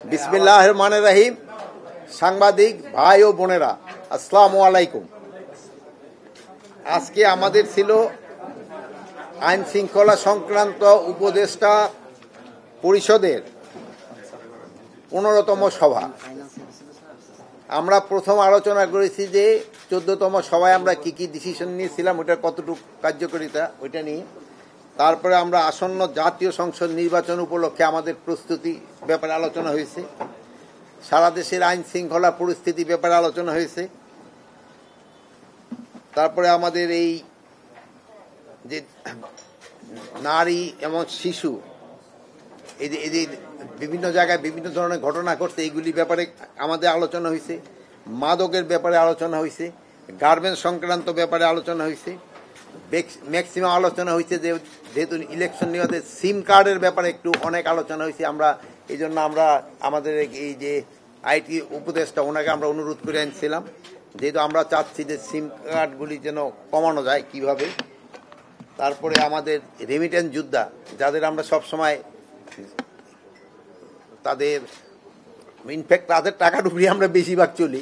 বিসমিল্লাহির রহমানির রহিম। সাংবাদিক ভাই ও বোনেরা, আসসালামু আলাইকুম। আজকে আমাদের ছিল আইন শৃঙ্খলা সংক্রান্ত উপদেষ্টা পরিষদের 15তম সভা। আমরা প্রথম আলোচনা করেছি যে 14তম সভায় আমরা কি কি ডিসিশন নিয়েছিলাম, ওটার কতটুকু কার্যকারিতা, ওইটা নিয়ে। তারপরে আমরা আসন্ন জাতীয় সংসদ নির্বাচন উপলক্ষে আমাদের প্রস্তুতি ব্যাপারে আলোচনা হয়েছে, সারা দেশের আইন শৃঙ্খলা পরিস্থিতি ব্যাপারে আলোচনা হয়েছে। তারপরে আমাদের এই যে নারী এবং শিশু এই যে বিভিন্ন জায়গায় বিভিন্ন ধরনের ঘটনা ঘটছে, এইগুলি ব্যাপারে আমাদের আলোচনা হয়েছে। মাদকের ব্যাপারে আলোচনা হয়েছে, গার্মেন্টস সংক্রান্ত ব্যাপারে আলোচনা হয়েছে। ম্যাক্সিমাম আলোচনা হয়েছে যেহেতু ইলেকশন নিয়ে সিম কার্ডের ব্যাপারে একটু অনেক আলোচনা হয়েছে। আমরা এই জন্য আমরা আমাদের এই যে আইটি উপদেষ্টা ওনাকে আমরা অনুরোধ করে আনছিলাম, যেহেতু আমরা চাচ্ছি যে সিম কার্ডগুলি যেন কমানো যায় কিভাবে। তারপরে আমাদের রেমিটেন্স যোদ্ধা যাদের আমরা সবসময় তাদের ইনফ্যাক্ট তাদের টাকা ডুবিয়ে আমরা বেশিরভাগ চলি,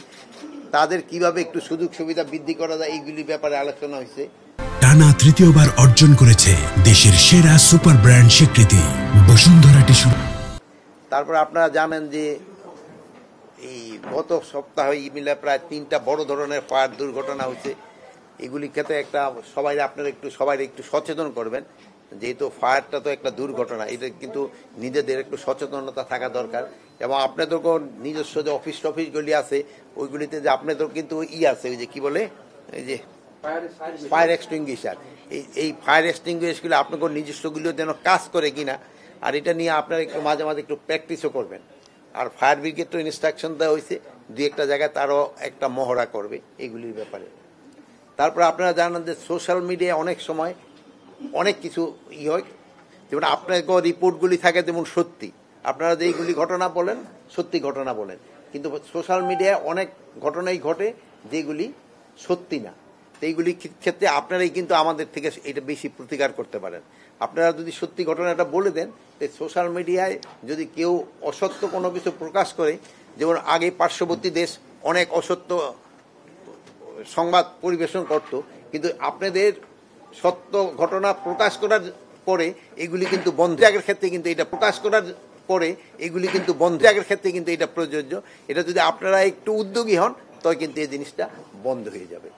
তাদের কিভাবে একটু সুযোগ সুবিধা বৃদ্ধি করা যায় এইগুলি ব্যাপারে আলোচনা হয়েছে। টানা তৃতীয়বার অর্জন করেছে দেশের সেরা সুপার ব্র্যান্ড স্বীকৃতি বসুন্ধরা টিস্যু। তারপর আপনারা জানেন যে এই গত সপ্তাহে মিলে প্রায় 3টা বড় ধরনের ফায়ার দুর্ঘটনা হয়েছে। এগুলি ক্ষেত্রে একটা আপনারা সবাই একটু সচেতন করবেন, যেহেতু ফায়ারটা তো একটা দুর্ঘটনা, এটা কিন্তু নিজেদের একটু সচেতনতা থাকা দরকার। এবং আপনাদেরকেও নিজস্ব যে অফিসগুলি আছে ওইগুলিতে যে আপনাদের কিন্তু আছে, ওই যে কি বলে এই যে ফায়ার এক্সটিংগুইশার, এই ফায়ার এক্সটিংগুইশারগুলো আপনাদের নিজস্বগুলিও যেন কাজ করে কিনা, আর এটা নিয়ে আপনারা একটু মাঝে মাঝে একটু প্র্যাকটিসও করবেন। আর ফায়ার ব্রিগেড তো ইনস্ট্রাকশন দেওয়া হয়েছে 2-1টা জায়গায় তারও একটা মহড়া করবে এইগুলির ব্যাপারে। তারপরে আপনারা জানেন যে সোশ্যাল মিডিয়ায় অনেক সময় অনেক কিছু হয়, যেমন আপনার রিপোর্টগুলি থাকে যেমন সত্যি, আপনারা যে এইগুলি ঘটনা বলেন সত্যি ঘটনা বলেন, কিন্তু সোশ্যাল মিডিয়ায় অনেক ঘটনাই ঘটে যেগুলি সত্যি না। এইগুলি ক্ষেত্রে আপনারাই কিন্তু আমাদের থেকে এটা বেশি প্রতিকার করতে পারেন। আপনারা যদি সত্যি ঘটনাটা বলে দেন, তো সোশ্যাল মিডিয়ায় যদি কেউ অসত্য কোনো কিছু প্রকাশ করে, যেমন আগে পার্শ্ববর্তী দেশ অনেক অসত্য সংবাদ পরিবেশন করত, কিন্তু আপনাদের সত্য ঘটনা প্রকাশ করার পরে এগুলি কিন্তু বন্ধের ক্ষেত্রে কিন্তু এটা প্রকাশ করার পরে এগুলি কিন্তু বন্ধের ক্ষেত্রে কিন্তু এটা প্রযোজ্য। এটা যদি আপনারা একটু উদ্যোগী হন তবে কিন্তু এই জিনিসটা বন্ধ হয়ে যাবে।